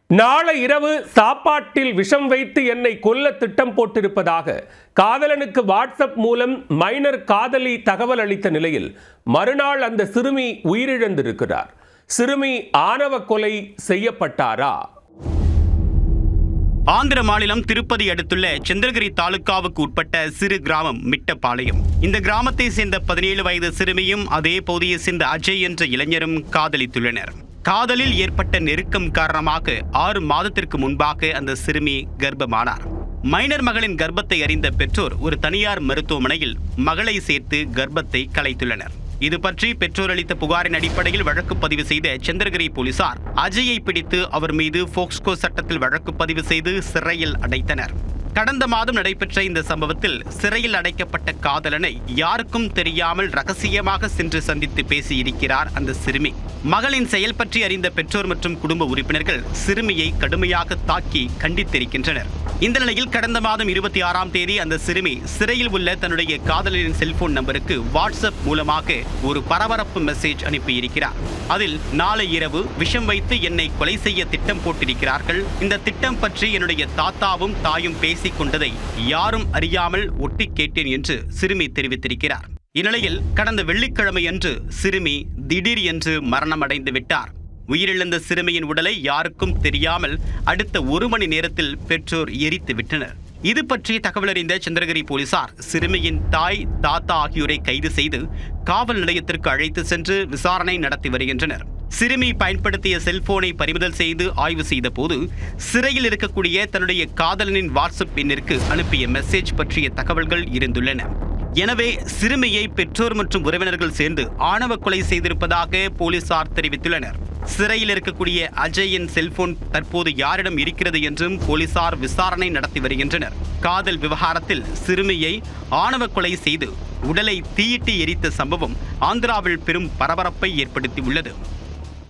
நாளை இரவு சாப்பாட்டில் விஷம் வைத்து என்னை கொல்ல திட்டம் போட்டிருப்பதாக காதலனுக்கு வாட்ஸ்அப் மூலம் மைனர் காதலி தகவல் அளித்த நிலையில் மறுநாள் அந்த சிறுமி உயிரிழந்திருக்கிறார். சிறுமி ஆணவ கொலை செய்யப்பட்டாரா? ஆந்திர மாநிலம் திருப்பதி அடுத்துள்ள சந்திரகிரி தாலுகாவுக்கு உட்பட்ட சிறு கிராமம் மிட்டபாளையம். இந்த கிராமத்தை சேர்ந்த 17 வயது சிறுமியும் அதே பகுதியை சேர்ந்த அஜய் என்ற இளைஞரும் காதலித்துள்ளனர். காதலில் ஏற்பட்ட நெருக்கம் காரணமாக 6 மாதத்திற்கு முன்பாக அந்த சிறுமி கர்ப்பமானார். மைனர் மகளின் கர்ப்பத்தை அறிந்த பெற்றோர் ஒரு தனியார் மருத்துவமனையில் மகளை சேர்த்து கர்ப்பத்தை கலைத்துள்ளனர். இது பற்றி பெற்றோர் அளித்த புகாரின் அடிப்படையில் வழக்கு பதிவு செய்த சந்திரகிரி போலீசார் அஜயை பிடித்து அவர் மீது போக்ஸ்கோ சட்டத்தில் வழக்கு பதிவு செய்து சிறையில் அடைத்தனர். கடந்த மாதம் நடைபெற்ற இந்த சம்பவத்தில் சிறையில் அடைக்கப்பட்ட காதலனை யாருக்கும் தெரியாமல் ரகசியமாக சென்று சந்தித்து பேசியிருக்கிறார் அந்த சிறுமி. மகளின் செயல் பற்றி அறிந்த பெற்றோர் மற்றும் குடும்ப உறுப்பினர்கள் சிறுமியை கடுமையாக தாக்கி கண்டித்திருக்கின்றனர். இந்த நிலையில் கடந்த மாதம் 26ஆம் தேதி அந்த சிறுமி சிறையில் உள்ள தன்னுடைய காதலரின் செல்போன் நம்பருக்கு வாட்ஸ்அப் மூலமாக ஒரு பரபரப்பு மெசேஜ் அனுப்பியிருக்கிறார். அதில் நாளை இரவு விஷம் வைத்து என்னை கொலை செய்ய திட்டம் போட்டிருக்கிறார்கள். இந்த திட்டம் பற்றி என்னுடைய தாத்தாவும் தாயும் பேசிக் கொண்டதை யாரும் அறியாமல் ஒட்டி கேட்டேன் என்று சிறுமி தெரிவித்திருக்கிறார். இந்நிலையில் கடந்த வெள்ளிக்கிழமை அன்று சிறுமி திடீர் என்று மரணமடைந்து விட்டார். உயிரிழந்த சிறுமியின் உடலை யாருக்கும் தெரியாமல் அடுத்த 1 மணி நேரத்தில் பெற்றோர் எரித்து விட்டனர். இது பற்றி தகவல் அறிந்த சந்திரகிரி போலீசார் சிறுமியின் தாய், தாத்தா ஆகியோரை கைது செய்து காவல் நிலையத்திற்கு அழைத்து சென்று விசாரணை நடத்தி வருகின்றனர். சிறுமி பயன்படுத்திய செல்போனை பறிமுதல் செய்து ஆய்வு செய்த போது சிறையில் இருக்கக்கூடிய தன்னுடைய காதலனின் வாட்ஸ்அப் எண்ணிற்கு அனுப்பிய மெசேஜ் பற்றிய தகவல்கள் இருந்துள்ளன. எனவே சிறுமியை பெற்றோர் மற்றும் உறவினர்கள் சேர்ந்து ஆணவ கொலை செய்திருப்பதாக போலீசார் தெரிவித்துள்ளனர். சிறையில் இருக்கக்கூடிய அஜயின் செல்போன் தற்போது யாரிடம் இருக்கிறது என்றும் போலீசார் விசாரணை நடத்தி வருகின்றனர். காதல் விவகாரத்தில் சிறுமியை ஆணவ கொலை செய்து உடலை தீயிட்டு எரித்த சம்பவம் ஆந்திராவில் பெரும் பரபரப்பை ஏற்படுத்தியுள்ளது.